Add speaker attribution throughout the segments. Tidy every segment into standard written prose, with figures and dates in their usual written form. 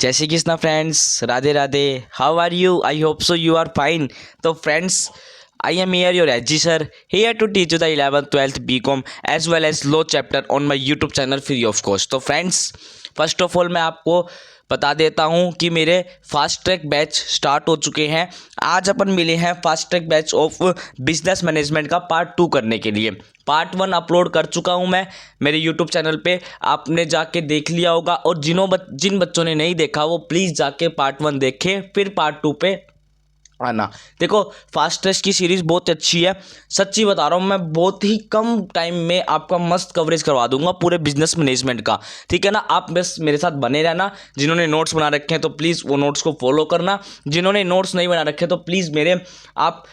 Speaker 1: जय Shri Krishna friends, Radhe Radhe. How are you? I hope so you are fine. तो friends, I am here your Edgy sir, here to teach you the 11th 12th BCom as well as law chapter on my YouTube channel free of cost। तो friends, first of all मैं आपको बता देता हूँ कि मेरे fast track batch start हो चुके हैं। आज अपन मिले हैं fast track batch of business management का पार्ट 2 करने के लिए। पार्ट 1 अपलोड कर चुका हूँ मैं मेरे यूट्यूब चैनल पे, आपने जाके देख लिया होगा। और जिन बच्चों ने नहीं देखा वो प्लीज़ जाके पार्ट 1 देखें, फिर पार्ट 2 पे आना। देखो, फास्ट ट्रैक की सीरीज़ बहुत अच्छी है, सच्ची बता रहा हूँ मैं। बहुत ही कम टाइम में आपका मस्त कवरेज करवा दूंगा पूरे बिजनेस मैनेजमेंट का, ठीक है ना। आप बस मेरे साथ बने रहना। जिन्होंने नोट्स बना रखे हैं तो प्लीज़ वो नोट्स को फॉलो करना। जिन्होंने नोट्स नहीं बना रखे तो प्लीज़ मेरे आप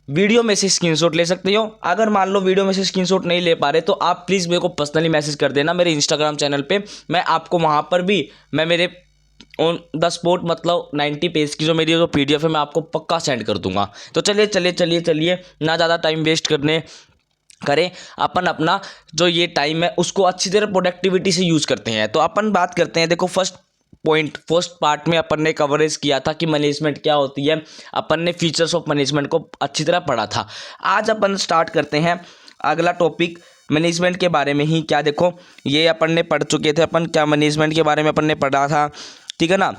Speaker 1: वीडियो में से स्क्रीनशॉट ले सकते हो। अगर मान लो वीडियो में से स्क्रीनशॉट नहीं ले पा रहे तो आप प्लीज़ मेरे को पर्सनली मैसेज कर देना मेरे इंस्टाग्राम चैनल पे। मैं आपको वहाँ पर भी मैं मेरे ऑन द स्पॉट मतलब 90 पेज की जो मेरी जो PDF है मैं आपको पक्का सेंड कर दूंगा। तो चलिए ना ज़्यादा टाइम वेस्ट करें, अपन अपना जो ये टाइम है उसको अच्छी तरह प्रोडक्टिविटी से यूज़ करते हैं। तो अपन बात करते हैं। देखो, फर्स्ट पार्ट में अपन ने कवरेज किया था कि मैनेजमेंट क्या होती है। अपन ने फीचर्स ऑफ मैनेजमेंट को अच्छी तरह पढ़ा था। आज अपन स्टार्ट करते हैं अगला टॉपिक मैनेजमेंट के बारे में ही। क्या देखो, ये अपन ने पढ़ चुके थे। अपन क्या मैनेजमेंट के बारे में अपन ने पढ़ा था, ठीक है ना।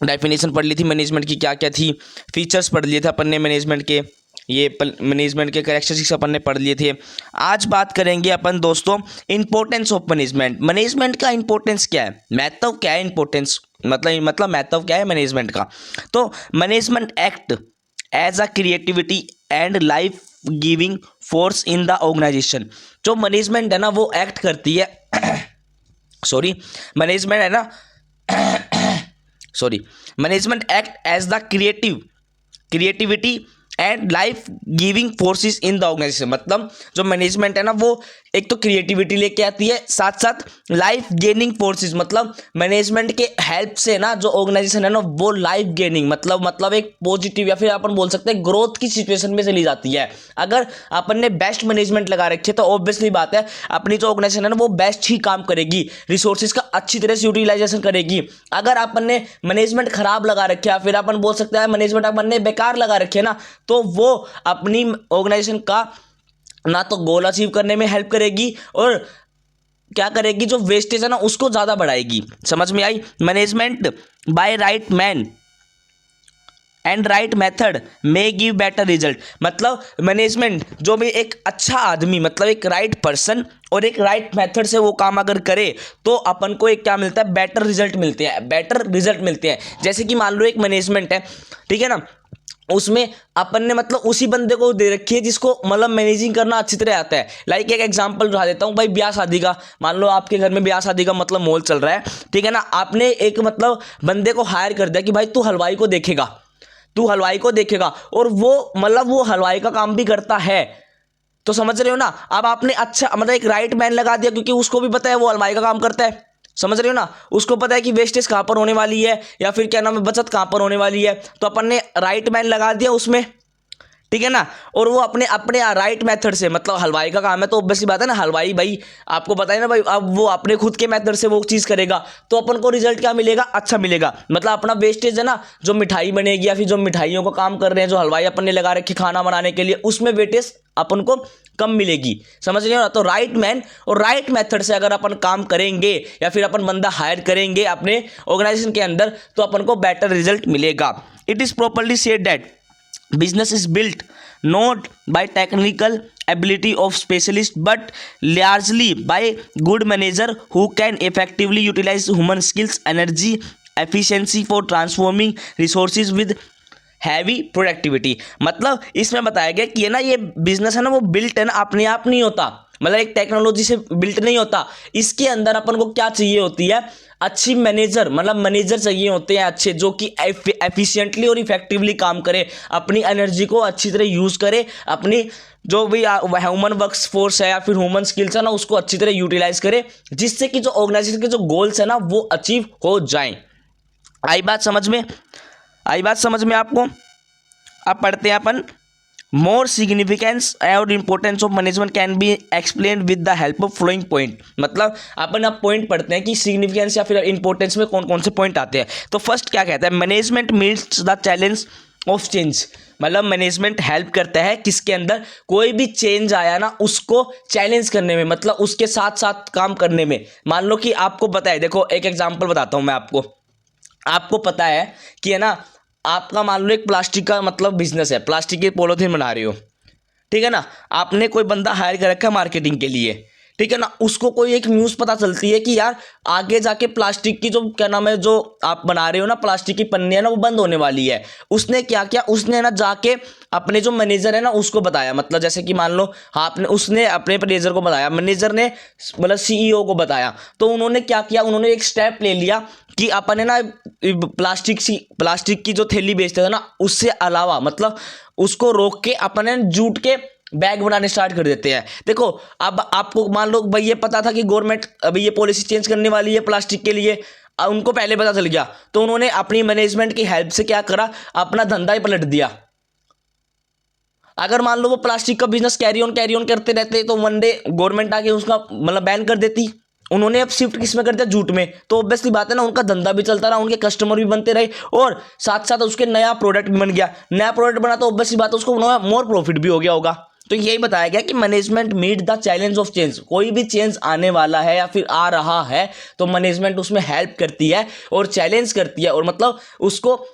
Speaker 1: डेफिनेशन पढ़ ली थी मैनेजमेंट की, क्या क्या थी। फीचर्स पढ़ लिए थे अपन ने मैनेजमेंट के, ये मैनेजमेंट के कैरेक्टरिस्टिक्स अपन ने पढ़ लिए थे। आज बात करेंगे अपन दोस्तों इंपॉर्टेंस ऑफ मैनेजमेंट। मैनेजमेंट का इंपॉर्टेंस क्या है, महत्व क्या है, इंपॉर्टेंस मतलब महत्व क्या है मैनेजमेंट का। तो management act as a creativity and life giving force in the organisation. जो मैनेजमेंट है ना वो एक्ट करती है मैनेजमेंट है ना management act as the creativity and life giving forces in the organisation. मतलब जो मैनेजमेंट है ना वो एक तो क्रिएटिविटी लेके आती है, साथ साथ लाइफ गेनिंग फोर्सेस। मतलब मैनेजमेंट के हेल्प से ना जो ऑर्गेनाइजेशन है ना वो लाइफ गेनिंग मतलब एक पॉजिटिव या फिर अपन बोल सकते हैं ग्रोथ की सिचुएशन में चली जाती है। अगर अपन ने बेस्ट मैनेजमेंट लगा रखी है तो ऑब्वियसली बात है अपनी जो ऑर्गेनाइजेशन है ना वो बेस्ट ही काम करेगी, रिसोर्सेज का अच्छी तरह से यूटिलाइजेशन करेगी। अगर अपन ने मैनेजमेंट खराब लगा रखे है, फिर अपन बोल सकते हैं मैनेजमेंट अपन ने बेकार लगा रखे है ना, तो वो अपनी ऑर्गेनाइजेशन का ना तो गोल अचीव करने में हेल्प करेगी और क्या करेगी, जो वेस्टेज है ना उसको ज़्यादा बढ़ाएगी। समझ में आई। Management by right man and right method may give better result. मतलब मैनेजमेंट जो भी एक अच्छा आदमी मतलब एक राइट पर्सन और एक राइट मेथड से वो काम अगर करे तो अपन को एक क्या मिलता है, बेटर रिजल्ट मिलते हैं। जैसे कि मान लो एक मैनेजमेंट है, ठीक है ना, उसमें अपन ने मतलब उसी बंदे को दे रखी है जिसको मतलब मैनेजिंग करना अच्छी तरह आता है। लाइक एक एग्जांपल उठा देता हूँ भाई, ब्याह शादी का। मान लो आपके घर में ब्याह शादी का मतलब माहौल चल रहा है, ठीक है ना। आपने एक मतलब बंदे को हायर कर दिया कि भाई तू हलवाई को देखेगा और वो हलवाई का काम भी करता है। तो समझ रहे हो ना। अब आपने अच्छा मतलब एक राइट मैन लगा दिया क्योंकि उसको भी पता है वो हलवाई का काम करता है। समझ रहे हो ना। उसको पता है कि वेस्टेज कहाँ पर होने वाली है या फिर क्या नाम है बचत कहाँ पर होने वाली है। तो अपन ने राइट मैन लगा दिया उसमें, ठीक है ना। और वो अपने राइट मेथड से मतलब हलवाई का काम है तो ऑब्वियसली बात है ना, हलवाई भाई आपको पता है ना भाई, अब वो अपने खुद के मेथड से वो चीज़ करेगा तो अपन को रिजल्ट क्या मिलेगा, अच्छा मिलेगा। मतलब अपना वेस्टेज है ना, जो मिठाई बनेगी या फिर जो मिठाइयों का काम कर रहे हैं, जो हलवाई अपन ने लगा रखे खाना बनाने के लिए, उसमें वेटेज अपन को कम मिलेगी। समझ रहे हो ना। तो राइट मैन और राइट मेथड से अगर अपन काम करेंगे या फिर अपन बंदा हायर करेंगे अपने ऑर्गेनाइजेशन के अंदर तो अपन को बेटर रिजल्ट मिलेगा। It is properly said that business is built not by technical ability of specialist but largely by good manager who can effectively utilize human skills, energy, efficiency for transforming resources with heavy productivity. मतलब इसमें बताया गया कि ये ना ये business है ना वो बिल्ट है ना अपने आप नहीं होता, मतलब एक टेक्नोलॉजी से बिल्ट नहीं होता। इसके अंदर अपन को क्या चाहिए होती है, अच्छी मैनेजर, मतलब मैनेजर चाहिए होते हैं अच्छे, जो कि एफिशिएंटली और इफेक्टिवली काम करे, अपनी एनर्जी को अच्छी तरह यूज़ करे, अपनी जो भी ह्यूमन वर्क्स फोर्स है या फिर ह्यूमन स्किल्स है ना उसको अच्छी तरह यूटिलाइज करे, जिससे कि जो ऑर्गेनाइजेशन के जो गोल्स है ना वो अचीव हो जाएं। आई बात समझ में आपको। अब पढ़ते हैं अपन मोर सिग्निफिकेंस और importance of management can be explain with the help of following point. मतलब अपन अब पॉइंट पढ़ते हैं कि सिग्निफिकेंस या फिर इंपॉर्टेंस में कौन कौन से पॉइंट आते हैं। तो फर्स्ट क्या कहता है, management meets the challenge of change. मतलब मैनेजमेंट हेल्प करता है किसके अंदर, कोई भी चेंज आया ना उसको चैलेंज करने में, मतलब उसके साथ साथ काम करने में। मान लो कि आपको पता है, देखो एक एग्जांपल बताता हूं मैं आपको पता है कि है ना, आपका मान लो एक प्लास्टिक का मतलब बिजनेस है, प्लास्टिक की पॉलीथीन बना रही हो, ठीक है ना। आपने कोई बंदा हायर कर रखा है मार्केटिंग के लिए, ठीक है ना। उसको कोई एक न्यूज़ पता चलती है कि यार आगे जाके प्लास्टिक की जो क्या नाम है, जो आप बना रहे हो ना प्लास्टिक की पन्नियाँ ना, वो बंद होने वाली है। उसने क्या किया, उसने ना जाके अपने जो मैनेजर है ना उसको बताया, मतलब जैसे कि मान लो आपने, उसने अपने मैनेजर को बताया, मैनेजर ने मतलब सीईओ को बताया। तो उन्होंने क्या किया, उन्होंने एक स्टेप ले लिया कि अपन है ना प्लास्टिक की जो थैली बेचते थे ना, उससे अलावा मतलब उसको रोक के अपन है जूट के बैग बनाने स्टार्ट कर देते हैं। देखो अब आपको मान लो भाई ये पता था कि गवर्नमेंट अभी ये पॉलिसी चेंज करने वाली है प्लास्टिक के लिए, उनको पहले पता चल गया, तो उन्होंने अपनी मैनेजमेंट की हेल्प से क्या करा, अपना धंधा ही पलट दिया। अगर मान लो वो प्लास्टिक का बिजनेस कैरी ऑन करते रहते तो वन डे गवर्नमेंट आके उसका मतलब बैन कर देती। उन्होंने अब शिफ्ट किस में कर दिया, जूट में। तो ऑब्वियसली बात है ना, उनका धंधा भी चलता रहा, उनके कस्टमर भी बनते रहे और साथ साथ उसके नया प्रोडक्ट भी बन गया। नया प्रोडक्ट बना तो ऑब्वियसली बात है उसको मोर प्रॉफिट भी हो गया होगा। तो यही बताया गया कि management meet the challenge of change. कोई भी चेंज आने वाला है या फिर आ रहा है तो मैनेजमेंट उसमें हेल्प करती है और चैलेंज करती है, और मतलब उसको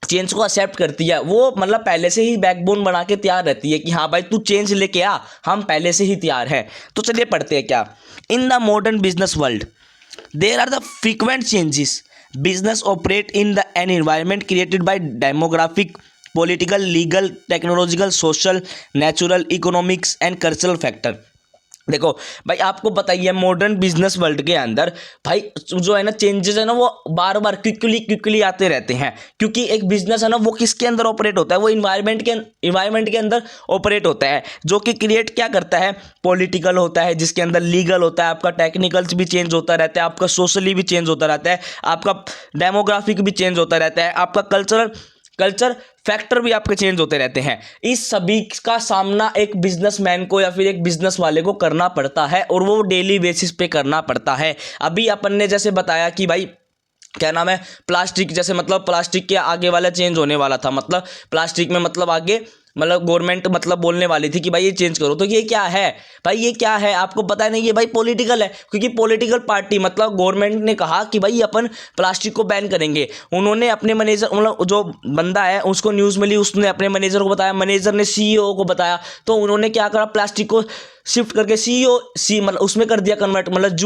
Speaker 1: चेंज को एक्सेप्ट करती है। वो मतलब पहले से ही बैकबोन बना के तैयार रहती है कि हाँ भाई तू चेंज लेके आ, हम पहले से ही तैयार हैं। तो चलिए पढ़ते हैं क्या। In the modern business world there are the frequent changes. Business operate in the an environment created by demographic, political, legal, technological, social, natural, economics and cultural factor. देखो भाई आपको पता ही है मॉडर्न बिजनेस वर्ल्ड के अंदर भाई जो है ना चेंजेस है ना वो बार बार क्विकली आते रहते हैं, क्योंकि एक बिजनेस है ना वो किसके अंदर ऑपरेट होता है, वो इन्वायरमेंट के अंदर ऑपरेट होता है, जो कि क्रिएट क्या करता है, पॉलिटिकल होता है, जिसके अंदर लीगल होता है, आपका टेक्निकल्स भी चेंज होता रहता है, आपका सोशली भी चेंज होता रहता है, आपका डेमोग्राफिक भी चेंज होता रहता है, आपका कल्चर फैक्टर भी आपके चेंज होते रहते हैं। इस सभी का सामना एक बिजनेसमैन को या फिर एक बिजनेस वाले को करना पड़ता है, और वो डेली बेसिस पे करना पड़ता है। अभी अपन ने जैसे बताया कि भाई क्या नाम है, प्लास्टिक, जैसे मतलब प्लास्टिक के आगे वाला चेंज होने वाला था, मतलब प्लास्टिक में मतलब आगे मतलब गवर्नमेंट मतलब बोलने वाली थी कि भाई ये चेंज करो। तो ये क्या है भाई, ये क्या है आपको पता नहीं, ये भाई पॉलिटिकल है, क्योंकि पॉलिटिकल पार्टी मतलब गवर्नमेंट ने कहा कि भाई अपन प्लास्टिक को बैन करेंगे। उन्होंने अपने मैनेजर मतलब जो बंदा है उसको न्यूज़ मिली, उसने अपने मैनेजर को बताया, मैनेजर ने सीईओ को बताया, तो उन्होंने क्या करा, प्लास्टिक को शिफ्ट करके मतलब उसमें कर दिया कन्वर्ट, मतलब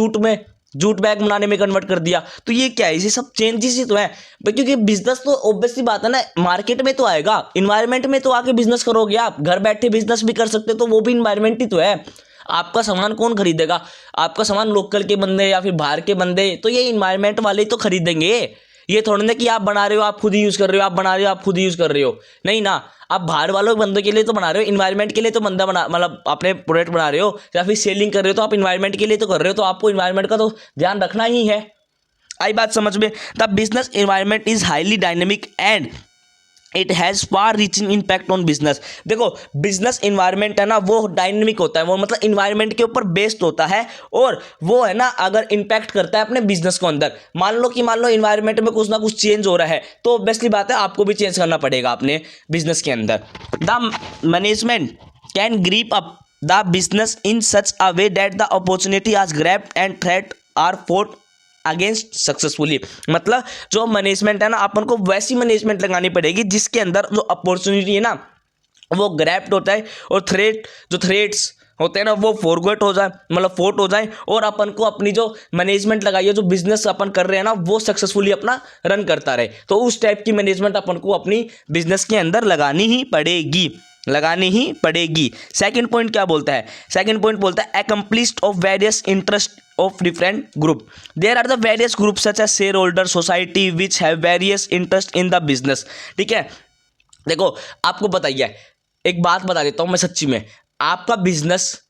Speaker 1: जूट बैग बनाने में कन्वर्ट कर दिया। तो ये क्या है, ये सब चेंजेस ही तो है भाई, क्योंकि बिजनेस तो ऑब्वियसली बात है ना मार्केट में तो आएगा, इन्वायरमेंट में तो आके बिजनेस करोगे आप, घर बैठे बिजनेस भी कर सकते, तो वो भी इन्वायरमेंट ही तो है। आपका सामान कौन खरीदेगा, आपका सामान लोकल के बंदे या फिर बाहर के बंदे, तो ये इन्वायरमेंट वाले ही तो खरीदेंगे। ये थोड़ी ना कि आप बना रहे हो आप खुद ही यूज़ कर रहे हो, आप बना रहे हो आप खुद ही यूज़ कर रहे हो, नहीं ना। आप बाहर वालों बंदों के लिए तो बना रहे हो, इन्वायरमेंट के लिए तो बंदा बना मतलब अपने प्रोडक्ट बना रहे हो या फिर सेलिंग कर रहे हो, तो आप इन्वायरमेंट के लिए तो कर रहे हो, तो आपको इन्वायरमेंट का तो ध्यान रखना ही है। आई बात समझ में। The business environment is highly dynamic and it has far reaching impact on business. देखो बिजनेस इन्वायरमेंट है ना वो डायनेमिक होता है, वो मतलब इन्वायरमेंट के ऊपर बेस्ड होता है, और वो है ना अगर इम्पैक्ट करता है अपने बिजनेस को अंदर। मान लो इन्वायरमेंट में कुछ ना कुछ चेंज हो रहा है, तो ऑब्वियसली बात है आपको भी चेंज करना पड़ेगा अपने बिजनेस के अंदर। The management can grip up the business in such a way that the opportunity are grabbed and threat are fought against successfully. मतलब जो मैनेजमेंट है ना अपन को वैसी मैनेजमेंट लगानी पड़ेगी जिसके अंदर जो अपॉर्चुनिटी है ना वो ग्रैप्ड होता है, और थ्रेट्स होते हैं ना वो फॉरगेट हो जाए, मतलब फोर्ट हो जाए, और अपन को अपनी जो मैनेजमेंट लगाई है, जो बिजनेस अपन कर रहे हैं ना वो सक्सेसफुली अपना रन करता रहे। तो उस टाइप की मैनेजमेंट अपन को अपनी बिजनेस के अंदर लगानी ही पड़ेगी। सेकंड पॉइंट क्या बोलता है, सेकंड पॉइंट बोलता है accomplished of various interest of different group. There are the various groups such as shareholder society which have various interest in the business. ठीक है, देखो आपको बताइए, एक बात बता देता हूं मैं सच्ची में, आपका बिजनेस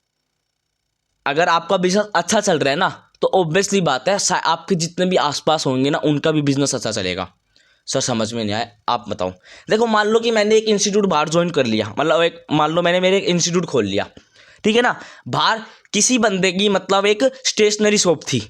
Speaker 1: अगर आपका बिजनेस अच्छा चल रहा है ना, तो ऑब्वियसली बात है आपके जितने भी आसपास होंगे ना उनका भी बिजनेस अच्छा चलेगा। सर समझ में नहीं आया, आप बताओ। देखो मान लो कि मैंने एक इंस्टीट्यूट बाहर ज्वाइन कर लिया, मतलब एक मान लो मैंने मेरे एक इंस्टीट्यूट खोल लिया, ठीक है ना। बाहर किसी बंदे की मतलब एक स्टेशनरी शॉप थी,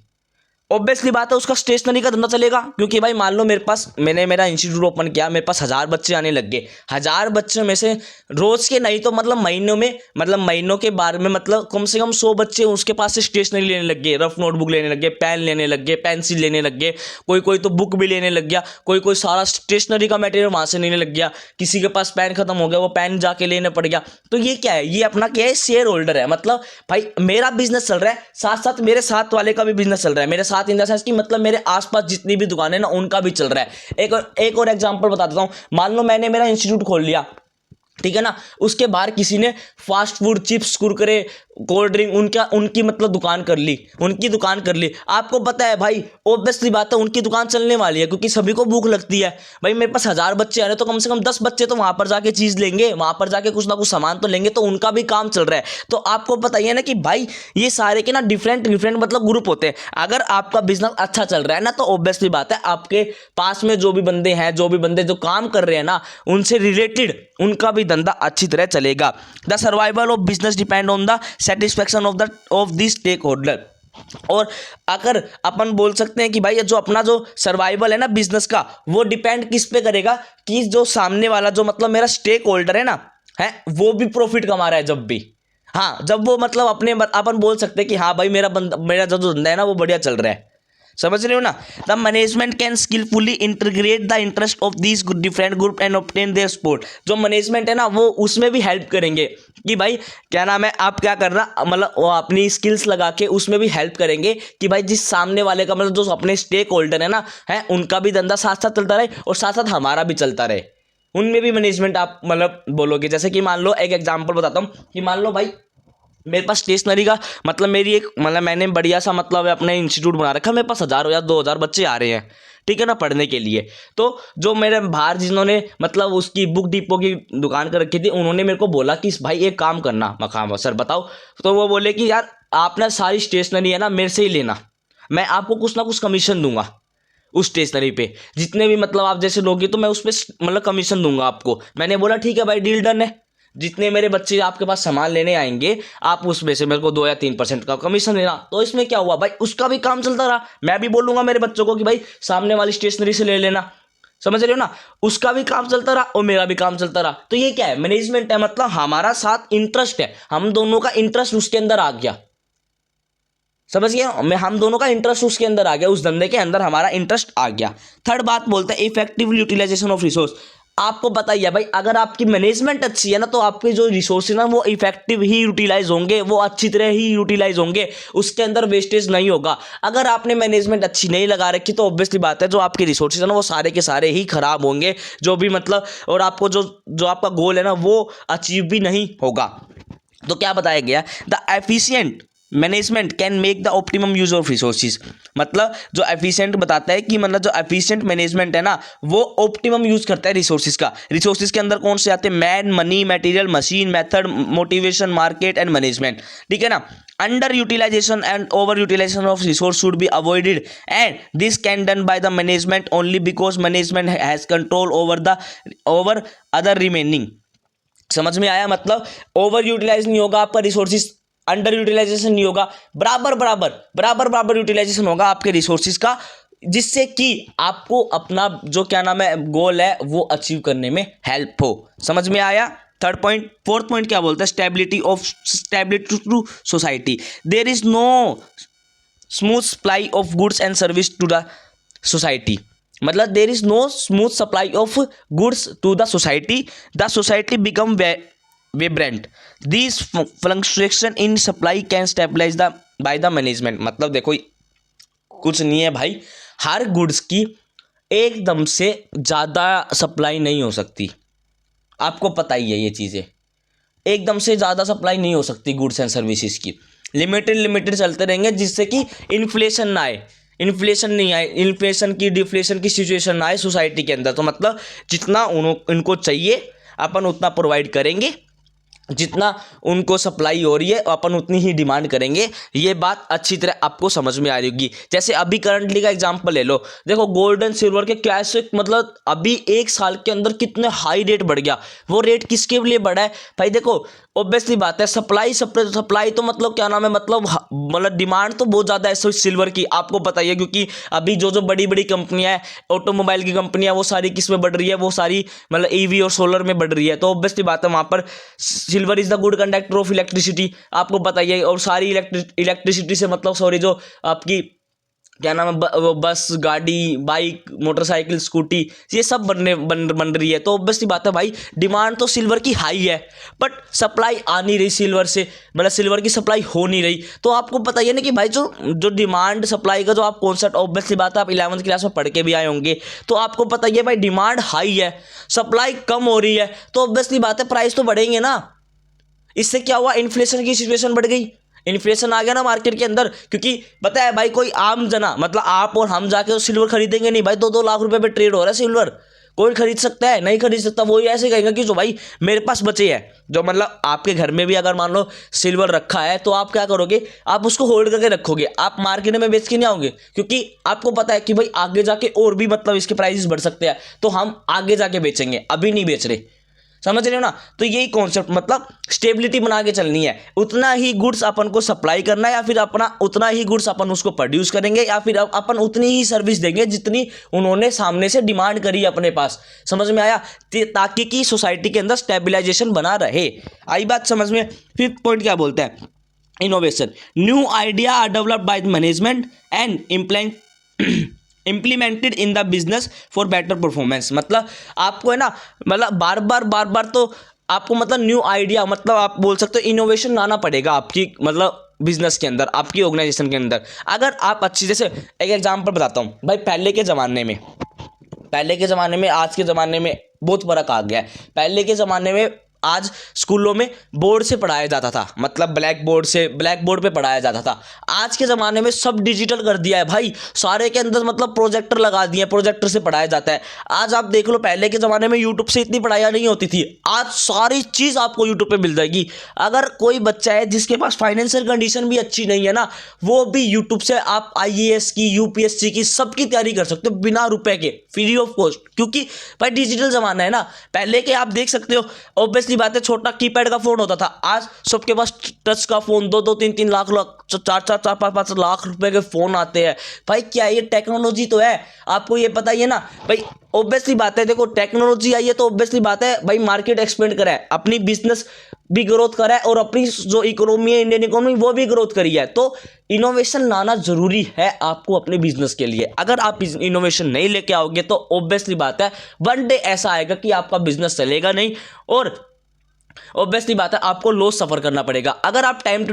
Speaker 1: ऑब्वियसली बात है उसका स्टेशनरी का धंधा चलेगा, क्योंकि भाई मान लो मेरे पास, मैंने मेरा इंस्टीट्यूट ओपन किया, मेरे पास 1000 बच्चे आने लग गए। 1000 बच्चों में से रोज के नहीं तो मतलब महीनों में, मतलब महीनों के बारे में मतलब कम से कम 100 बच्चे उसके पास से स्टेशनरी लेने लग गए, रफ नोटबुक लेने लग गए, पेन लेने लग गए, पेंसिल लेने लग गए, कोई कोई तो बुक भी लेने लग गया, कोई कोई सारा स्टेशनरी का मटेरियल वहां से लेने लग गया, किसी के पास पेन खत्म हो गया वो पेन जाके लेने पड़ गया। तो ये क्या है, ये अपना क्या है, शेयर होल्डर है। मतलब भाई मेरा बिजनेस चल रहा है, साथ साथ मेरे साथ वाले का भी बिजनेस चल रहा है, मेरे साथ इन द सेंस कि मतलब मेरे आसपास जितनी भी दुकानें ना उनका भी चल रहा है। एक और एग्जांपल बता देता हूं। मान लो मैंने मेरा इंस्टीट्यूट खोल लिया, ठीक है ना, उसके बाहर किसी ने fast food, chips, Kurkure, cold drink उनकी मतलब दुकान कर ली, उनकी दुकान कर ली। आपको पता है भाई ऑब्वियसली बात है उनकी दुकान चलने वाली है, क्योंकि सभी को भूख लगती है। भाई मेरे पास 1000 बच्चे आ रहे तो कम से कम 10 बच्चे तो वहां पर जाके चीज लेंगे, वहां पर जाके कुछ ना कुछ सामान तो लेंगे, तो उनका भी काम चल रहा है। तो आपको पता ही है ना कि भाई ये सारे के ना डिफरेंट डिफरेंट मतलब ग्रुप होते हैं। अगर आपका बिजनेस अच्छा चल रहा है ना, तो ऑब्वियसली बात है आपके पास में जो भी बंदे हैं, जो भी बंदे जो काम कर रहे हैं ना, उनसे रिलेटेड उनका भी धंधा अच्छी तरह चलेगा। The survival of business depend on the satisfaction of this stake holder. और अगर अपन बोल सकते हैं कि भाई जो अपना जो सर्वाइवल है ना बिजनेस का, वो डिपेंड किस पे करेगा, कि जो सामने वाला जो मतलब मेरा स्टेक होल्डर है ना, है वो भी प्रॉफिट कमा रहा है जब भी। हाँ, जब वो मतलब अपने अपन बोल सकते हैं कि हाँ भाई मेरा जो धंधा है ना वो बढ़िया चल रहा है। समझ रहे हो ना। The management can skilfully integrate the interest of this different group and obtain their support. जो मैनेजमेंट है ना वो उसमें भी हेल्प करेंगे कि भाई क्या नाम है, आप क्या कर रहा, मतलब वो अपनी स्किल्स लगा के उसमें भी हेल्प करेंगे कि भाई जिस सामने वाले का मतलब जो अपने स्टेक होल्डर है ना, है उनका भी धंधा साथ साथ चलता रहे और साथ साथ हमारा भी चलता रहे। उनमें भी मैनेजमेंट आप मतलब बोलोगे। जैसे कि मान लो एक एग्जाम्पल बताता हूँ कि मान लो भाई मेरे पास स्टेशनरी का मतलब मेरी एक मतलब मैंने बढ़िया सा मतलब अपने इंस्टीट्यूट बना रखा है, मेरे पास 1000 या 2000 बच्चे आ रहे हैं, ठीक है ना, पढ़ने के लिए। तो जो मेरे बाहर जिन्होंने मतलब उसकी बुक डिपो की दुकान कर रखी थी, उन्होंने मेरे को बोला कि भाई एक काम करना, मकाम सर बताओ। तो वो बोले कि यार आप ना सारी स्टेशनरी है ना मेरे से ही लेना, मैं आपको कुछ ना कुछ कमीशन दूंगा उस स्टेशनरी पे, जितने भी मतलब आप जैसे लोगे तो मैं उस पर मतलब कमीशन दूंगा आपको। मैंने बोला ठीक है भाई डील डन है, जितने मेरे बच्चे आपके पास सामान लेने आएंगे आप उसमें से मेरे को 2 या 3% का कमीशन देना। तो इसमें क्या हुआ भाई, उसका भी काम चलता रहा। मैं भी बोलूंगा मेरे बच्चों को कि भाई सामने वाली स्टेशनरी से ले लेना, समझ रहे हो ना, उसका भी काम चलता रहा और मेरा भी काम चलता रहा। तो ये क्या है, मैनेजमेंट है, मतलब हमारा साथ इंटरेस्ट है, हम दोनों का इंटरेस्ट उसके अंदर आ गया, समझ गया मैं, हम दोनों का इंटरेस्ट उसके अंदर आ गया, उस धंधे के अंदर हमारा इंटरेस्ट आ गया। थर्ड बात बोलते हैं इफेक्टिव यूटिलाइजेशन ऑफ रिसोर्स। आपको पता ही है भाई अगर आपकी मैनेजमेंट अच्छी है ना, तो आपके जो रिसोर्स है ना वो इफेक्टिव ही यूटिलाइज होंगे, वो अच्छी तरह ही यूटिलाइज होंगे, उसके अंदर वेस्टेज नहीं होगा। अगर आपने मैनेजमेंट अच्छी नहीं लगा रखी तो ऑब्वियसली बात है जो आपके रिसोर्सेज है ना वो सारे के सारे ही खराब होंगे, जो भी मतलब, और आपको जो आपका गोल है ना वो अचीव भी नहीं होगा। तो क्या बताया गया, the efficient management can make the optimum use of resources. मतलब जो एफिशिएंट बताता है कि मतलब जो एफिशिएंट मैनेजमेंट है ना वो ऑप्टिमम यूज करता है रिसोर्सेज का। रिसोर्सेज के अंदर कौन से आते हैं, man, money, material, machine, method, motivation, market and management, ठीक है ना। Under utilisation and over utilisation of resource should be avoided and this can done by the management only because management has control over other remaining. समझ में आया, मतलब over utilise नहीं होगा आपका रिसोर्सेज, अंडर यूटिलाइजेशन नहीं होगा, बराबर यूटिलाइजेशन होगा आपके रिसोर्सेज का, जिससे कि आपको अपना जो क्या नाम है गोल है वो अचीव करने में हेल्प हो। समझ में आया। Third point. फोर्थ पॉइंट क्या बोलता है, stability to society. There is no smooth supply of goods and service to the society. मतलब there is no smooth supply of goods to the society become vibrant. These fluctuation in supply can stabilize by the management. मतलब देखो कुछ नहीं है भाई, हर goods की एकदम से ज़्यादा सप्लाई नहीं हो सकती, आपको पता ही है ये चीज़ें, एकदम से ज़्यादा सप्लाई नहीं हो सकती गुड्स एंड सर्विसेज की, लिमिटेड चलते रहेंगे, जिससे कि इन्फ्लेशन ना आए, इन्फ्लेशन नहीं आए, इन्फ्लेशन की डिफ्लेशन की सिचुएशन ना आए सोसाइटी के अंदर। तो मतलब जितना इनको चाहिए अपन उतना प्रोवाइड करेंगे, जितना उनको सप्लाई हो रही है अपन उतनी ही डिमांड करेंगे। ये बात अच्छी तरह आपको समझ में आ रही होगी। जैसे अभी करंटली का एग्जांपल ले लो, देखो गोल्ड एंड सिल्वर के कैसे मतलब अभी 1 साल के अंदर कितने हाई रेट बढ़ गया। वो रेट किसके लिए बढ़ा है भाई? देखो ऑब्वियसली बात है, सप्लाई तो मतलब क्या नाम है, मतलब डिमांड तो बहुत ज़्यादा है सिल्वर की, आपको पता ही है। क्योंकि अभी जो बड़ी बड़ी कंपनियां हैं, ऑटोमोबाइल की कंपनियां, वो सारी किस में बढ़ रही है, वो सारी मतलब ईवी और सोलर में बढ़ रही है। तो ऑब्वियसली बात है वहाँ पर silver is the good conductor of electricity, आपको पता ही है। और सारी इलेक्ट्रिसिटी से मतलब सॉरी जो आपकी क्या नाम है, वो बस, गाड़ी, बाइक, मोटरसाइकिल, स्कूटी, ये सब बन रही है। तो ऑब्वियसली बात है भाई, डिमांड तो सिल्वर की हाई है, बट सप्लाई आ नहीं रही सिल्वर से, मतलब सिल्वर की सप्लाई हो नहीं रही। तो आपको पता ही है ना कि भाई जो जो डिमांड सप्लाई का जो आप कॉन्सेप्ट, ऑब्वियसली बात है आप 11वीं क्लास में पढ़ के भी आए होंगे, तो आपको पता ही है भाई डिमांड हाई है, सप्लाई कम हो रही है, तो ऑब्वियसली बात है प्राइस तो बढ़ेंगे ना। इससे क्या हुआ, इन्फ्लेशन की सिचुएशन बढ़ गई, इन्फ्लेशन आ गया ना मार्केट के अंदर। क्योंकि पता है भाई, कोई आम जना मतलब आप और हम जाके सिल्वर खरीदेंगे नहीं भाई। 2-2 लाख रुपए पे ट्रेड हो रहा है सिल्वर, कोई खरीद सकता है? नहीं खरीद सकता। वो ऐसे कहेंगे कि जो भाई मेरे पास बचे हैं, जो मतलब आपके घर में भी अगर मान लो सिल्वर रखा है, तो आप क्या करोगे, आप उसको होल्ड करके रखोगे, आप मार्केट में बेच के नहीं आओगे। क्योंकि आपको पता है कि भाई आगे जाके और भी मतलब इसके प्राइसेस बढ़ सकते हैं, तो हम आगे जाके बेचेंगे, अभी नहीं बेच रहे। समझ रहे हो ना? तो यही कॉन्सेप्ट, मतलब स्टेबिलिटी बना के चलनी है। उतना ही गुड्स अपन को सप्लाई करना है, या फिर अपना उतना ही गुड्स अपन उसको प्रोड्यूस करेंगे, या फिर अपन उतनी ही सर्विस देंगे जितनी उन्होंने सामने से डिमांड करी अपने पास। समझ में आया? ताकि कि सोसाइटी के अंदर स्टेबिलाईजेशन बना रहे। आई बात समझ में? 5th पॉइंट क्या बोलते हैं, innovation, new idea are developed by management and implemented in the business for better performance. मतलब आपको है ना, मतलब बार बार तो आपको मतलब न्यू आइडिया, मतलब आप बोल सकते हो इनोवेशन लाना पड़ेगा आपकी मतलब बिजनेस के अंदर, आपकी ऑर्गेनाइजेशन के अंदर। अगर आप अच्छी, जैसे एक एग्जांपल बताता हूँ भाई, पहले के ज़माने में आज के ज़माने में बहुत फर्क आ गया है। पहले के ज़माने में आज स्कूलों में बोर्ड से पढ़ाया जाता था, मतलब ब्लैक बोर्ड पे पढ़ाया जाता था। आज के ज़माने में सब डिजिटल कर दिया है भाई, सारे के अंदर मतलब प्रोजेक्टर लगा दिए, प्रोजेक्टर से पढ़ाया जाता है। आज आप देख लो, पहले के ज़माने में यूट्यूब से इतनी पढ़ाई नहीं होती थी, आज सारी चीज़ आपको यूट्यूब पे मिल जाएगी। अगर कोई बच्चा है जिसके पास फाइनेंशियल कंडीशन भी अच्छी नहीं है ना, वो भी यूट्यूब से आप IAS की, UPSC की सबकी तैयारी कर सकते हो बिना रुपए के, फ्री ऑफ कॉस्ट। क्योंकि भाई डिजिटल ज़माना है ना। पहले के आप देख सकते हो, ऑब्वियसली बात है, छोटा कीपैड का फोन होता था, आज सबके पास टच का फोन, 2-3 लाख 4-5 लाख रुपए के फोन आते हैं भाई। क्या ये टेक्नोलॉजी तो है, आपको ये पता ही है ना भाई। ऑब्वियसली बात है, देखो टेक्नोलॉजी आई है तो ऑब्वियसली बात है भाई, मार्केट एक्सपेंड करा है, अपनी बिजनेस भी ग्रोथ करा है, और अपनी जो इकोनॉमी है, इंडियन इकोनॉमी, वो भी ग्रोथ करी है। तो इनोवेशन लाना जरूरी है आपको अपने बिजनेस के लिए। अगर आप इनोवेशन नहीं लेके आओगे तो ऑब्वियसली बात है, वन डे ऐसा आएगा कि आपका बिजनेस चलेगा नहीं, और ऑब्वियसली बात है आपको लॉस सफर करना पड़ेगा। अगर आप टाइम टू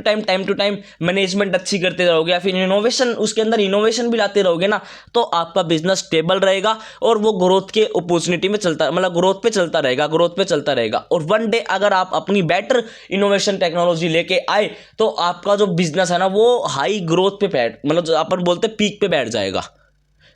Speaker 1: टाइम मैनेजमेंट अच्छी करते रहोगे, या फिर इनोवेशन, उसके अंदर इनोवेशन भी लाते रहोगे ना, तो आपका बिजनेस स्टेबल रहेगा, और वो ग्रोथ के अपॉर्चुनिटी में चलता, मतलब ग्रोथ पे चलता रहेगा। और वन डे अगर आप अपनी बेटर इनोवेशन टेक्नोलॉजी लेके आए, तो आपका जो बिजनेस है ना, वो हाई ग्रोथ पे बैठ, मतलब जो अपन बोलते हैं पीक पे बैठ जाएगा।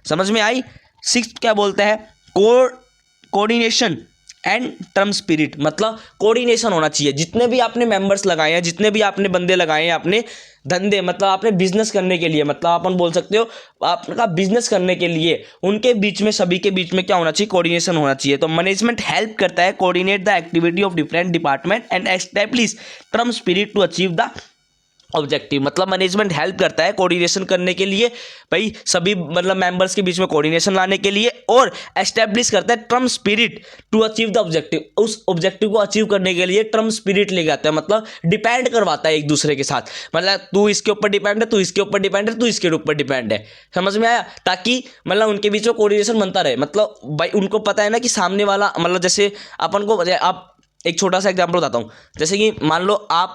Speaker 1: समझ में आई? 6th क्या बोलते हैं, कोऑर्डिनेशन एंड टर्म स्पिरिट, मतलब कोऑर्डिनेशन होना चाहिए। जितने भी आपने मेंबर्स लगाए हैं, जितने भी आपने बंदे लगाए हैं अपने धंधे, मतलब आपने बिजनेस करने के लिए, मतलब अपन बोल सकते हो आपका बिजनेस करने के लिए, उनके बीच में, सभी के बीच में क्या होना चाहिए, कोऑर्डिनेशन होना चाहिए। तो मैनेजमेंट हेल्प करता है coordinate the activity of different department and establish team spirit to achieve the objective. मतलब मैनेजमेंट हेल्प करता है कोऑर्डिनेशन करने के लिए भाई, सभी मतलब मेंबर्स के बीच में कोऑर्डिनेशन लाने के लिए, और एस्टैब्लिश करता है team spirit to achieve the objective. उस ऑब्जेक्टिव को अचीव करने के लिए ट्रम स्पिरिट लेके आता है, मतलब डिपेंड करवाता है एक दूसरे के साथ। मतलब तू इसके ऊपर डिपेंड है, तू इसके ऊपर डिपेंड है, तू इसके ऊपर डिपेंड है। समझ में आया? ताकि मतलब उनके बीच में कोऑर्डिनेशन बनता रहे। मतलब भाई उनको पता है ना कि सामने वाला, मतलब जैसे अपन को, आप एक छोटा सा एग्जाम्पल बताता हूँ। जैसे कि मान लो आप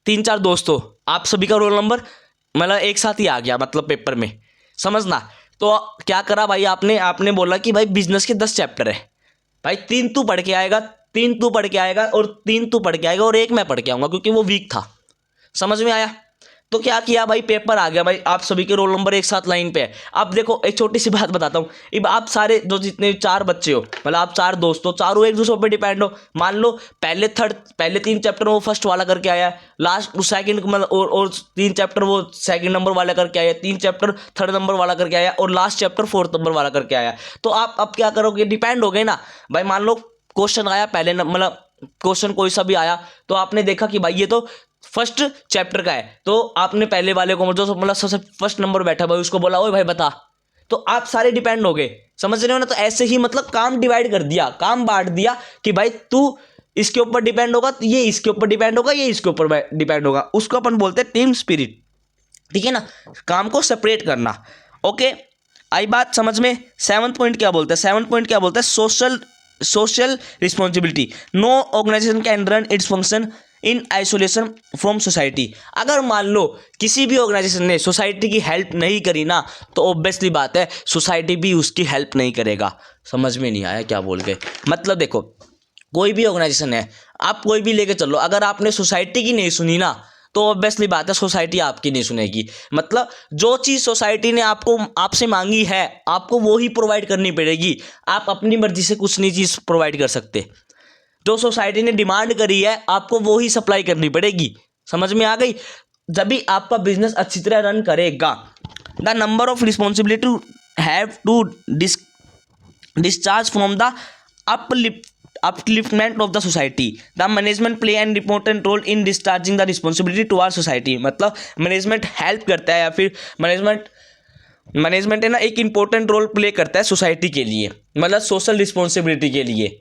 Speaker 1: 3-4 दोस्त हो, आप सभी का रोल नंबर मतलब एक साथ ही आ गया, मतलब पेपर में, समझना। तो क्या करा भाई, आपने बोला कि भाई बिजनेस के 10 चैप्टर है भाई, 3 तू पढ़ के आएगा, 3 तू पढ़ के आएगा, और 3 तू पढ़ के आएगा, और 1 मैं पढ़ के आऊँगा, क्योंकि वो वीक था। समझ में आया? तो क्या किया भाई, पेपर आ गया भाई, आप सभी के रोल नंबर एक साथ लाइन पे है। अब देखो एक छोटी सी बात बताता हूँ, अब आप सारे जो जितने 4 बच्चे हो, मतलब आप 4 दोस्त हो, चारों एक दूसरे पे डिपेंड हो। मान लो पहले 3 चैप्टर वो फर्स्ट वाला करके आया, लास्ट सेकंड मतलब और 3 चैप्टर वो सेकंड नंबर वाला करके आया, 3 चैप्टर थर्ड नंबर वाला करके आया, और लास्ट चैप्टर फोर्थ नंबर वाला करके आया। तो आप अब क्या करोगे, डिपेंड हो गए ना भाई। मान लो क्वेश्चन आया पहले मतलब क्वेश्चन कोई सा भी आया, तो आपने देखा कि भाई ये तो फर्स्ट चैप्टर का है, तो आपने पहले वाले को जो मतलब सबसे फर्स्ट नंबर बैठा भाई उसको बोला, ओए भाई बता। तो आप सारे डिपेंड हो गए, समझ रहे हो ना। तो ऐसे ही मतलब काम डिवाइड कर दिया, काम बांट दिया कि भाई तू इसके ऊपर डिपेंड होगा, ये इसके ऊपर डिपेंड होगा, ये इसके ऊपर डिपेंड होगा। उसको अपन बोलते हैं टीम स्पिरिट, ठीक है ना, काम को सेपरेट करना। ओके, आई बात समझ में। 7th पॉइंट क्या बोलते हैं, 7th पॉइंट क्या बोलते हैं, social responsibility. No organisation can run its function in isolation from society. अगर मान लो किसी भी ऑर्गेनाइजेशन ने सोसाइटी की हेल्प नहीं करी ना, तो ऑब्वियसली बात है सोसाइटी भी उसकी हेल्प नहीं करेगा। समझ में नहीं आया क्या बोल गए, मतलब देखो कोई भी ऑर्गेनाइजेशन है, आप कोई भी लेके चलो, अगर आपने सोसाइटी की नहीं सुनी ना, तो ऑब्वियसली बात है सोसाइटी आपकी नहीं सुनेगी। मतलब जो चीज़ सोसाइटी ने आपको आपसे मांगी है, आपको वो ही प्रोवाइड करनी पड़ेगी। आप अपनी मर्जी से कुछ नहीं चीज़ प्रोवाइड कर सकते। जो सोसाइटी ने डिमांड करी है, आपको वो ही सप्लाई करनी पड़ेगी। समझ में आ गई। जब भी आपका बिजनेस अच्छी तरह रन करेगा, the number of responsibility have to discharge from the upliftment of the society. The management play an important role in discharging the responsibility towards society. मतलब मैनेजमेंट हेल्प करता है, या फिर मैनेजमेंट है ना एक इंपॉर्टेंट रोल प्ले करता है सोसाइटी के लिए, मतलब सोशल रिस्पॉन्सिबिलिटी के लिए।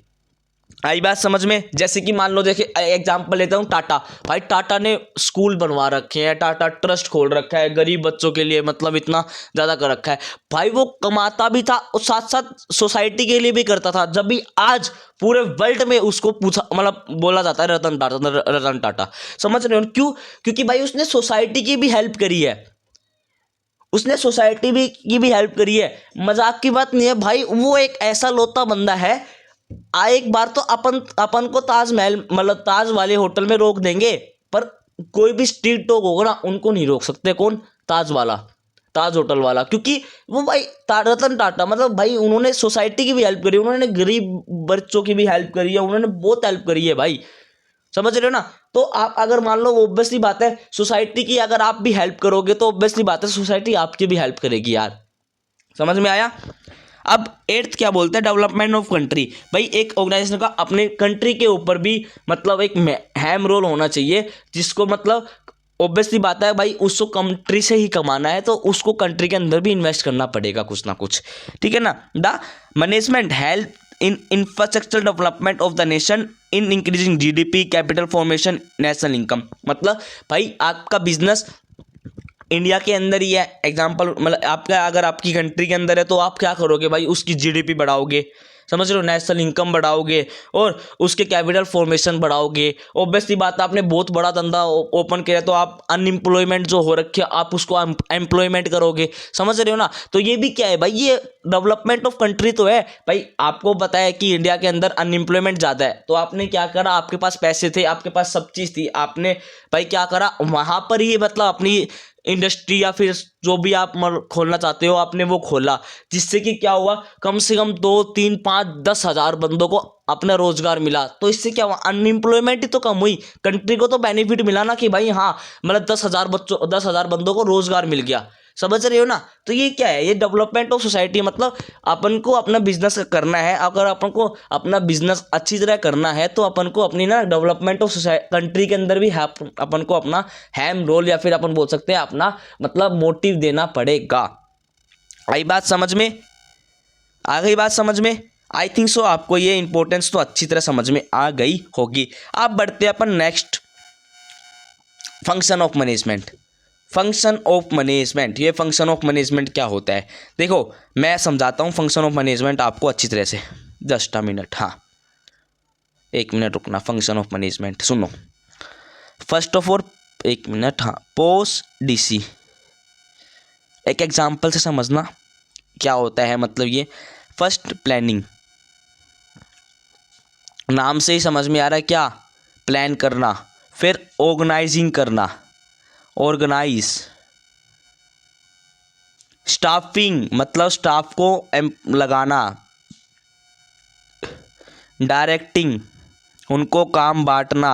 Speaker 1: आई बात समझ में। जैसे कि मान लो, देखिए एग्जांपल लेता हूँ, टाटा। भाई टाटा ने स्कूल बनवा रखे हैं, टाटा ट्रस्ट खोल रखा है गरीब बच्चों के लिए, मतलब इतना ज़्यादा कर रखा है। भाई वो कमाता भी था और साथ साथ सोसाइटी के लिए भी करता था। जब भी आज पूरे वर्ल्ड में उसको पूछा मतलब बोला जाता है रतन टाटा, रतन टाटा। समझ रहे हो क्यों? क्योंकि भाई उसने सोसाइटी की भी हेल्प करी है, उसने सोसाइटी भी की भी हेल्प करी है। मजाक की बात नहीं है भाई, वो एक ऐसा लोता बंदा है। एक बार तो अपन को ताजमहल मतलब ताज वाले होटल में रोक देंगे, पर कोई भी स्ट्रीट डॉग होगा ना, उनको नहीं रोक सकते। कौन? ताज वाला, ताज होटल वाला। क्योंकि वो भाई रतन टाटा, मतलब भाई उन्होंने सोसाइटी की भी हेल्प करी, उन्होंने गरीब बच्चों की भी हेल्प करी है, उन्होंने बहुत हेल्प करी है भाई। समझ रहे हो ना। तो आप अगर मान लो, ऑब्वियसली बात है सोसाइटी की अगर आप भी हेल्प करोगे, तो ऑब्वियसली बात है सोसाइटी आपकी भी हेल्प करेगी यार। समझ में आया। अब 8th क्या बोलते हैं, डेवलपमेंट ऑफ कंट्री। भाई एक ऑर्गेनाइजेशन का अपने कंट्री के ऊपर भी मतलब एक हैम रोल होना चाहिए, जिसको मतलब ऑब्वियसली बात है भाई उसको कंट्री से ही कमाना है, तो उसको कंट्री के अंदर भी इन्वेस्ट करना पड़ेगा कुछ ना कुछ, ठीक है ना। The management help in infrastructure development of the nation in increasing GDP, capital formation, national income. मतलब भाई आपका बिजनेस इंडिया के अंदर ही है, एग्जाम्पल मतलब आपका अगर आपकी कंट्री के अंदर है, तो आप क्या करोगे भाई, उसकी जीडीपी बढ़ाओगे, समझ रहे हो, नेशनल इनकम बढ़ाओगे और उसके कैपिटल फॉर्मेशन बढ़ाओगे। ऑब्वियसली बात है आपने बहुत बड़ा धंधा ओपन किया, तो आप अनएम्प्लॉयमेंट जो हो रखी है आप उसको एम्प्लॉयमेंट करोगे। समझ रहे हो ना। तो ये भी क्या है भाई, ये डेवलपमेंट ऑफ कंट्री तो है भाई। आपको पता है कि इंडिया के अंदर अनएम्प्लॉयमेंट ज़्यादा है, तो आपने क्या करा, आपके पास पैसे थे, आपके पास सब चीज़ थी, आपने भाई क्या करा, वहाँ पर ही मतलब अपनी इंडस्ट्री या फिर जो भी आप खोलना चाहते हो आपने वो खोला, जिससे कि क्या हुआ, कम से कम 2, 3, 5, 10 हज़ार बंदों को अपना रोजगार मिला। तो इससे क्या हुआ, अनएम्प्लॉयमेंट ही तो कम हुई, कंट्री को तो बेनिफिट मिला ना कि भाई हाँ मतलब 10,000 बंदों को रोजगार मिल गया। समझ रहे हो ना। तो ये क्या है, ये डेवलपमेंट ऑफ सोसाइटी। मतलब अपन को अपना बिजनेस करना है, अगर अपन को अपना बिजनेस अच्छी तरह करना है, तो अपन को अपनी ना डेवलपमेंट ऑफ कंट्री के अंदर भी अपन को अपना हैम रोल, या फिर अपन बोल सकते हैं अपना मतलब मोटिव देना पड़ेगा। आई बात समझ में? आ गई बात समझ में? आई थिंक सो आपको ये इंपॉर्टेंस तो अच्छी तरह समझ में आ गई होगी। अब बढ़ते हैं अपन next, function of management. Function of management, ये फंक्शन ऑफ मैनेजमेंट क्या होता है, देखो मैं समझाता हूँ फंक्शन ऑफ मैनेजमेंट आपको अच्छी तरह से। जस्ट अ मिनट, हाँ 1 मिनट रुकना। फंक्शन ऑफ मैनेजमेंट सुनो। फर्स्ट ऑफ ऑल 1 मिनट, हाँ पोस्ट डीसी, एक एग्जांपल से समझना क्या होता है। मतलब ये फर्स्ट प्लानिंग, नाम से ही समझ में आ रहा है क्या, प्लान करना। फिर ऑर्गेनाइजिंग करना, ऑर्गेनाइज, स्टाफिंग मतलब स्टाफ को लगाना, डायरेक्टिंग उनको काम बांटना,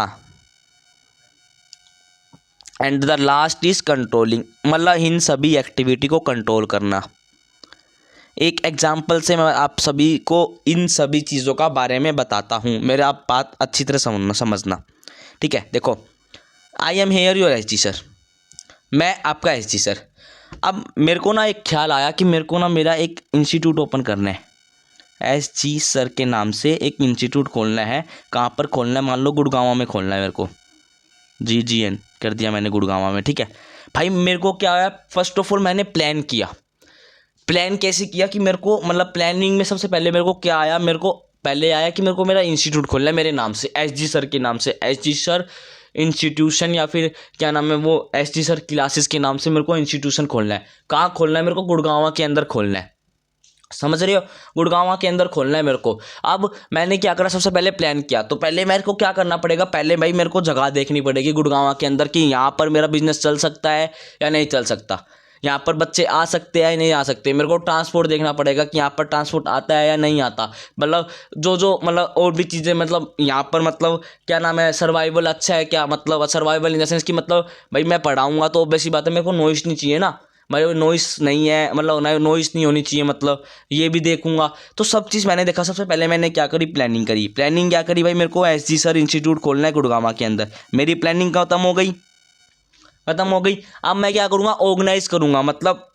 Speaker 1: and the last is controlling मतलब इन सभी एक्टिविटी को कंट्रोल करना। एक एग्जाम्पल से मैं आप सभी को इन सभी चीज़ों का बारे में बताता हूँ, मेरे आप बात अच्छी तरह समझना, ठीक है। देखो, I am here your H G sir, मैं आपका एच जी सर। अब मेरे को ना एक ख्याल आया कि मेरे को ना मेरा एक इंस्टीट्यूट ओपन करना है, एस जी सर के नाम से एक इंस्टीट्यूट खोलना है। कहाँ पर खोलना है? मान लो गुड़गांव में खोलना है मेरे को, GGN कर दिया मैंने गुड़गांव में, ठीक है भाई। मेरे को क्या आया, फर्स्ट ऑफ ऑल मैंने प्लान किया। प्लान कैसे किया कि मेरे को मतलब प्लानिंग में सबसे पहले मेरे को क्या आया, मेरे को पहले आया कि मेरे को मेरा इंस्टीट्यूट खोलना है मेरे नाम से, SG सर के नाम से, SG सर इंस्टीट्यूशन या फिर क्या नाम है वो, SG सर क्लासेस के नाम से मेरे को इंस्टीट्यूशन खोलना है। कहाँ खोलना है? मेरे को गुड़गांव के अंदर खोलना है, समझ रहे हो? गुड़गांव के अंदर खोलना है मेरे को। अब मैंने क्या करा, सबसे पहले प्लान किया, तो पहले मेरे को क्या करना पड़ेगा, पहले भाई मेरे को जगह देखनी पड़ेगी गुड़गांव के अंदर कि यहाँ पर मेरा बिजनेस चल सकता है या नहीं चल सकता, यहाँ पर बच्चे आ सकते हैं या नहीं आ सकते। मेरे को ट्रांसपोर्ट देखना पड़ेगा कि यहाँ पर ट्रांसपोर्ट आता है या नहीं आता, मतलब जो मतलब और भी चीज़ें, मतलब यहाँ पर मतलब क्या नाम है, सर्वाइवल अच्छा है क्या, मतलब सर्वाइवल इन द सेंस कि मतलब भाई मैं पढ़ाऊँगा तो ऑब्वियस सी बात है मेरे को नॉइस नहीं चाहिए ना, भाई नॉइस नहीं है, मतलब नॉइस नहीं होनी चाहिए, मतलब ये भी देखूंगा। तो सब चीज़ मैंने देखा। सबसे पहले मैंने क्या करी, प्लानिंग करी। प्लानिंग क्या करी भाई, मेरे को SG सर इंस्टीट्यूट खोलना है गुड़गांव के अंदर। मेरी प्लानिंग खत्म हो गई। अब मैं क्या करूँगा, ऑर्गेनाइज करूँगा, मतलब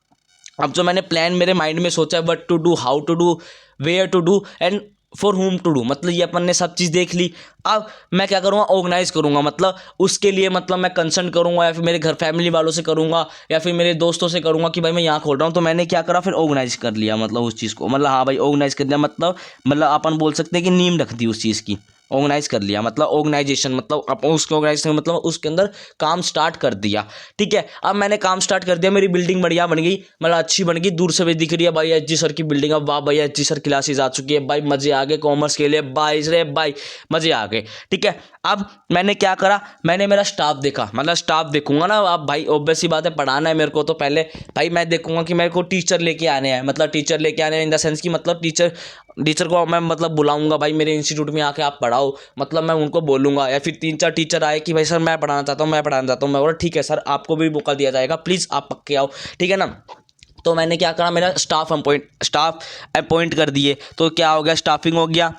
Speaker 1: अब जो मैंने प्लान मेरे माइंड में सोचा है, what to do, how to do, where to do and for whom to do, मतलब ये अपन ने सब चीज़ देख ली। अब मैं क्या करूँगा, ऑर्गेनाइज करूँगा, मतलब उसके लिए मतलब मैं कंसल्ट करूँगा या फिर मेरे घर फैमिली वालों से करूँगा या फिर मेरे दोस्तों से करूँगा कि भाई मैं यहाँ खोल रहा हूँ। तो मैंने क्या करा, फिर ऑर्गेनाइज कर लिया, मतलब उस चीज़ को, मतलब हाँ भाई ऑर्गेनाइज कर लिया, मतलब अपन बोल सकते हैं कि नींव रख दी उस चीज़ की, ऑर्गेनाइज कर लिया, मतलब ऑर्गेनाइजेशन, मतलब अब उसके ऑर्गेनाइजेशन मतलब उसके अंदर काम स्टार्ट कर दिया, ठीक है। अब मैंने काम स्टार्ट कर दिया, मेरी बिल्डिंग बढ़िया बन गई, मतलब अच्छी बन गई, दूर से भी दिख रही है भाई SG सर की बिल्डिंग। अब वाह भाई SG सर क्लासेस आ चुकी है भाई, मजे आ गए कॉमर्स के लिए भाई रे भाई, मजे आ गए, ठीक है। अब मैंने क्या करा, मैंने मेरा स्टाफ देखा, मतलब स्टाफ देखूंगा ना, अब भाई ऑब्वियस सी बात है पढ़ाना है मेरे को, तो पहले भाई मैं देखूंगा कि मेरे को टीचर लेके आने हैं, मतलब टीचर लेके आने इन द सेंस कि मतलब टीचर को मैं मतलब बुलाऊंगा, भाई मेरे इंस्टीट्यूट में आके आप पढ़ाओ, मतलब मैं उनको बोलूंगा, या फिर 3-4 टीचर आए कि भाई सर मैं पढ़ाना चाहता हूँ, मैं बोला ठीक है सर आपको भी मौका दिया जाएगा, प्लीज़ आप पक्के आओ, ठीक है ना। तो मैंने क्या करा, मेरा स्टाफ अपॉइंट कर दिए, तो क्या हो गया, स्टाफिंग हो गया,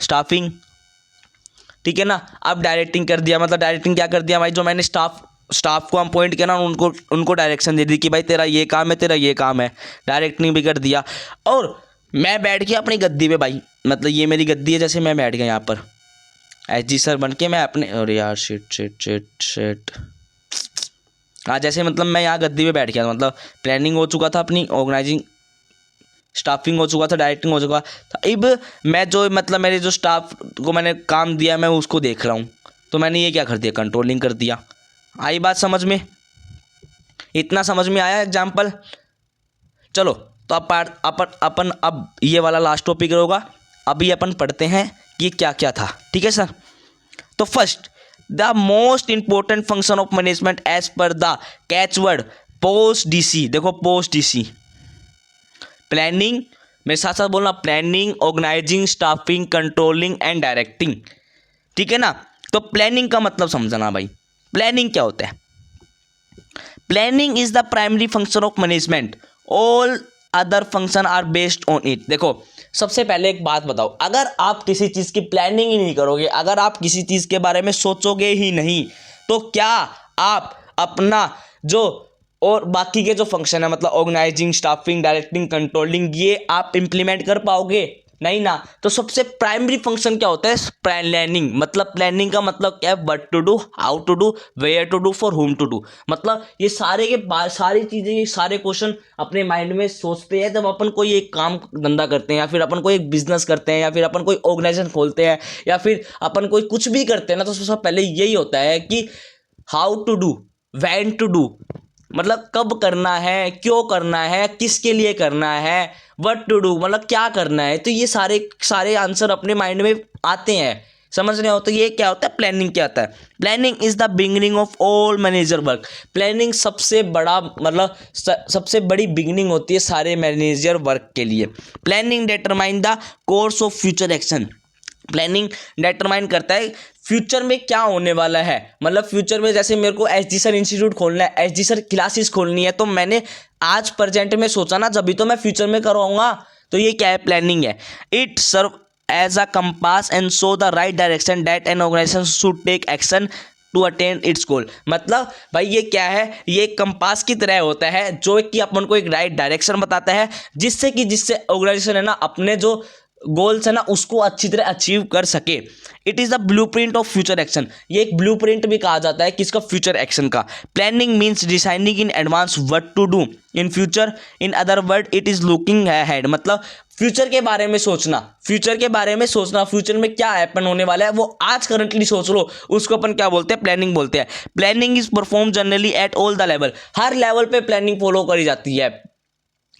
Speaker 1: स्टाफिंग, ठीक है ना। अब डायरेक्टिंग कर दिया, मतलब डायरेक्टिंग क्या कर दिया भाई, जो मैंने स्टाफ को अपॉइंट किया ना, उनको डायरेक्शन दे दी कि भाई तेरा ये काम है, तेरा ये काम है, डायरेक्टिंग भी कर दिया। और मैं बैठ गया अपनी गद्दी पे भाई, मतलब ये मेरी गद्दी है, जैसे मैं बैठ गया यहाँ पर SG सर बन के, मैं अपने, अरे यार शिट, हाँ जैसे मतलब मैं यहाँ गद्दी पे बैठ गया, मतलब प्लानिंग हो चुका था अपनी, ऑर्गेनाइजिंग स्टाफिंग हो चुका था, डायरेक्टिंग हो चुका था। अब मैं जो मतलब मेरे जो स्टाफ को मैंने काम दिया मैं उसको देख रहा हूँ, तो मैंने ये क्या कर दिया, कंट्रोलिंग कर दिया। आई बात समझ में? इतना समझ में आया एग्जाम्पल? चलो तो अपन अब ये वाला लास्ट टॉपिक होगा, अभी अपन पढ़ते हैं कि क्या क्या था, ठीक है सर। तो first, the most important function of management as per the catchword post DC, देखो पोस्ट DC, प्लानिंग, मेरे साथ साथ बोलना, planning, organizing, staffing, controlling and directing, ठीक है ना। तो प्लानिंग का मतलब समझना भाई, प्लानिंग क्या होता है। Planning is the primary function of management, all other function are based on it. देखो सबसे पहले एक बात बताओ, अगर आप किसी चीज़ की प्लानिंग ही नहीं करोगे, अगर आप किसी चीज़ के बारे में सोचोगे ही नहीं, तो क्या आप अपना जो और बाकी के जो फंक्शन है, मतलब ऑर्गेनाइजिंग, स्टाफिंग, डायरेक्टिंग, कंट्रोलिंग, ये आप इंप्लीमेंट कर पाओगे? नहीं ना। तो सबसे प्राइमरी फंक्शन क्या होता है, प्लानिंग। मतलब प्लानिंग का मतलब क्या है, what to do, how to do, where to do, for whom to do. मतलब ये सारे के सारी चीज़ें, ये सारे क्वेश्चन अपने माइंड में सोचते हैं जब अपन कोई एक काम धंधा करते हैं, या फिर अपन कोई एक बिजनेस करते हैं, या फिर अपन कोई ऑर्गेनाइजेशन खोलते हैं, या फिर अपन कोई कुछ भी करते हैं ना, तो सबसे पहले यही होता है कि how to do, when to do, मतलब कब करना है, क्यों करना है, किसके लिए करना है, व्हाट टू डू मतलब क्या करना है। तो ये सारे आंसर अपने माइंड में आते हैं समझ रहे हो? तो ये क्या होता है, प्लानिंग क्या होता है? Planning is the beginning of all manager work. Planning सबसे बड़ा मतलब सबसे बड़ी बिगिनिंग होती है सारे मैनेजर वर्क के लिए। Planning determine the course of future action. Planning determine करता है फ्यूचर में क्या होने वाला है। मतलब फ्यूचर में जैसे मेरे को एच डी सर इंस्टीट्यूट खोलना है, एच डी सर क्लासेस खोलनी है, तो मैंने आज प्रेजेंट में सोचा ना, जब भी तो मैं फ्यूचर में करवाऊंगा। तो ये क्या है, प्लानिंग है। It serve as a compass and show the right direction that an organization should take action to attain its goal. मतलब भाई ये क्या है, ये कंपास की तरह होता है जो कि अपन को एक राइट डायरेक्शन बताता है, जिससे ऑर्गेनाइजेशन है ना अपने जो गोल्स है ना उसको अच्छी तरह अचीव कर सके। It is the blueprint of future action. ये एक ब्लूप्रिंट भी कहा जाता है किसका, फ्यूचर एक्शन का। Planning means deciding in advance what to do in future. In other word it is looking ahead. मतलब फ्यूचर के बारे में सोचना, फ्यूचर के बारे में सोचना, फ्यूचर में क्या हैपन होने वाला है वो आज करंटली सोच लो, उसको अपन क्या बोलते हैं, प्लानिंग बोलते हैं। Planning is perform generally at all the level. Her level पे प्लानिंग फॉलो करी जाती है,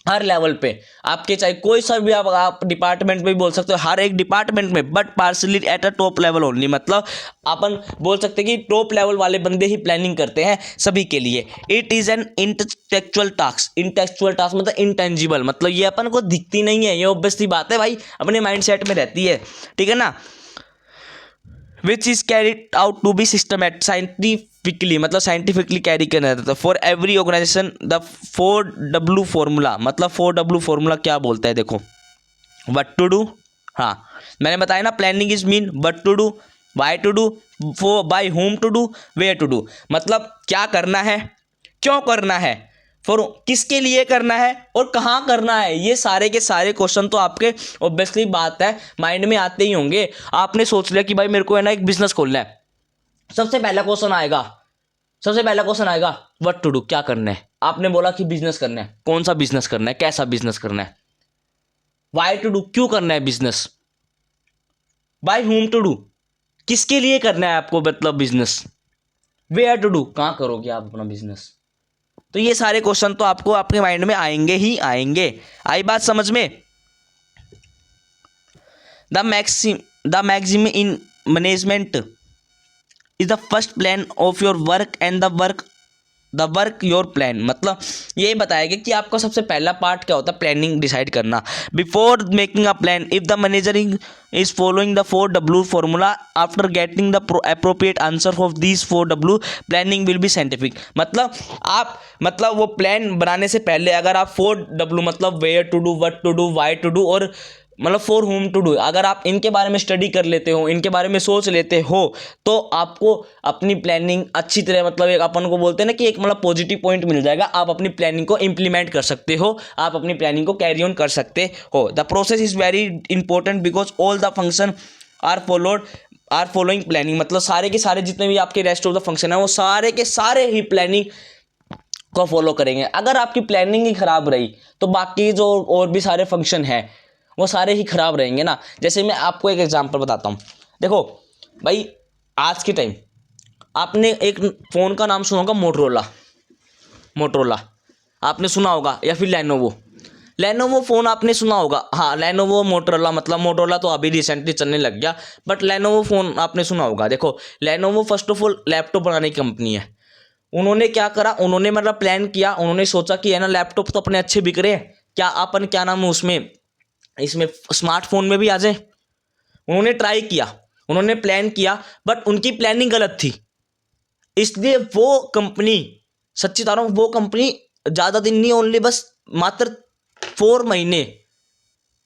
Speaker 1: हर लेवल पे। आपके चाहे कोई सा भी आप डिपार्टमेंट में भी बोल सकते हो, हर एक डिपार्टमेंट में, but partly at a top level only. मतलब अपन बोल सकते हैं कि टॉप लेवल वाले बंदे ही प्लानिंग करते हैं सभी के लिए। It is an intellectual task. Intellectual task मतलब इंटेंजिबल, मतलब ये अपन को दिखती नहीं है, ये ऑब्वियसली बात है भाई, अपने माइंड सेट में रहती है, ठीक है ना। Which is carried out to be systematic scientifically, मतलब साइंटिफिकली कैरी करना रहता है। For every organisation the 4W formula. मतलब 4W फॉर्मूला क्या बोलता है, देखो, व्हाट टू डू, हाँ मैंने बताया ना, planning is mean what to do, why to do, for by whom to do, where to do. मतलब क्या करना है, क्यों करना है, फॉर किसके लिए करना है और कहाँ करना है। ये सारे के सारे क्वेश्चन तो आपके ऑब्वियसली बात है माइंड में आते ही होंगे। आपने सोच लिया कि भाई मेरे को है ना एक बिजनेस खोलना है, सबसे पहला क्वेश्चन आएगा व्हाट टू डू, क्या करना है। आपने बोला कि बिजनेस करना है, कौन सा बिजनेस करना है, कैसा बिजनेस करना है। वाई टू डू, क्यों करना है business. By whom to do, किसके लिए करना है आपको मतलब बिजनेस। वेयर टू डू, कहाँ करोगे आप अपना बिजनेस। तो ये सारे क्वेश्चन तो आपको आपके माइंड में आएंगे ही आएंगे। आई बात समझ में। The maxim in management is the first plan of your work and the work your plan. मतलब ये बताएगा कि आपका सबसे पहला पार्ट क्या होता है, प्लानिंग डिसाइड करना। Before making a plan if the manager is following the 4W formula after getting the appropriate answer of this 4W planning will be scientific. मतलब वो प्लान बनाने से पहले अगर आप 4W मतलब where to do, what to do, why to do और मतलब फॉर होम टू डू, अगर आप इनके बारे में स्टडी कर लेते हो, इनके बारे में सोच लेते हो, तो आपको अपनी प्लानिंग अच्छी तरह मतलब एक अपन को बोलते हैं ना कि एक मतलब पॉजिटिव पॉइंट मिल जाएगा। आप अपनी प्लानिंग को इंप्लीमेंट कर सकते हो, आप अपनी प्लानिंग को कैरी ऑन कर सकते हो। The process is very important because all the function are following planning. मतलब सारे के सारे जितने भी आपके रेस्ट ऑफ द फंक्शन है वो सारे के सारे ही प्लानिंग को फॉलो करेंगे। अगर आपकी प्लानिंग ही खराब रही तो बाकी जो और भी सारे फंक्शन हैं वो सारे ही खराब रहेंगे ना। जैसे मैं आपको एक एग्जांपल बताता हूँ, देखो भाई आज के टाइम आपने एक फ़ोन का नाम सुना होगा, मोटरोला आपने सुना होगा, या फिर लेनोवो फ़ोन आपने सुना होगा। हाँ लेनोवो मोटरोला, मतलब मोटरोला तो अभी रिसेंटली चलने लग गया, बट लेनोवो फ़ोन आपने सुना होगा। देखो Lenovo first of all laptop बनाने की कंपनी है। उन्होंने क्या करा, उन्होंने मतलब प्लान किया, उन्होंने सोचा कि है ना लैपटॉप तो अपने अच्छे बिक रहे हैं, क्या अपन क्या नाम है उसमें इसमें स्मार्टफोन में भी आ जाए। उन्होंने ट्राई किया, उन्होंने प्लान किया, बट उनकी प्लानिंग गलत थी। इसलिए वो कंपनी, सच्ची बता रहा हूँ, वो कंपनी ज़्यादा दिन नहीं, ओनली बस मात्र 4 महीने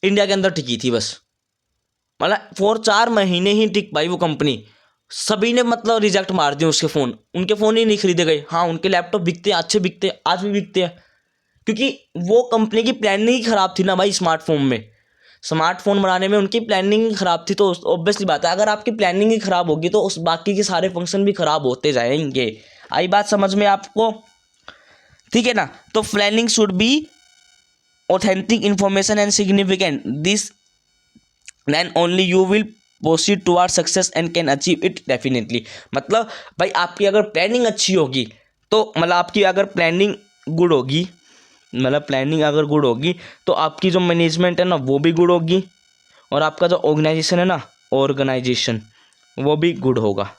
Speaker 1: इंडिया के अंदर टिकी थी बस। मतलब 4 महीने ही टिक पाई वो कंपनी। सभी ने मतलब रिजेक्ट मार दिए उसके फ़ोन, उनके फ़ोन ही नहीं खरीदे गए। हाँ उनके लैपटॉप बिकते हैं, अच्छे बिकते हैं, आज भी बिकते हैं, क्योंकि वो कंपनी की प्लानिंग ही खराब थी ना भाई। स्मार्टफोन बनाने में उनकी प्लानिंग खराब थी। तो ऑब्वियसली बात है, अगर आपकी प्लानिंग ही खराब होगी तो उस बाकी के सारे फंक्शन भी खराब होते जाएंगे। आई बात समझ में आपको, ठीक है ना। तो planning should be authentic information and significant this then only you will proceed toward success and can achieve it definitely. मतलब भाई आपकी अगर प्लानिंग अच्छी होगी तो मतलब आपकी अगर प्लानिंग गुड होगी, मतलब प्लानिंग अगर गुड होगी तो आपकी जो मैनेजमेंट है ना वो भी गुड होगी, और आपका जो ऑर्गेनाइजेशन है ना, ऑर्गेनाइजेशन वो भी गुड होगा।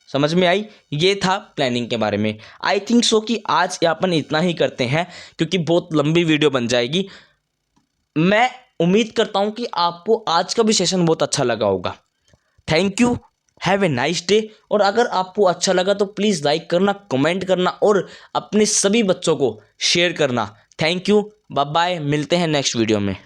Speaker 1: समझ में आई? ये था प्लानिंग के बारे में। आई थिंक सो कि आज अपन इतना ही करते हैं, क्योंकि बहुत लंबी वीडियो बन जाएगी। मैं उम्मीद करता हूँ कि आपको आज का भी सेशन बहुत अच्छा लगा होगा। Thank you, have a nice day. और अगर आपको अच्छा लगा तो प्लीज़ लाइक करना, कमेंट करना और अपने सभी बच्चों को शेयर करना। थैंक यू, बाय बाय, मिलते हैं नेक्स्ट वीडियो में।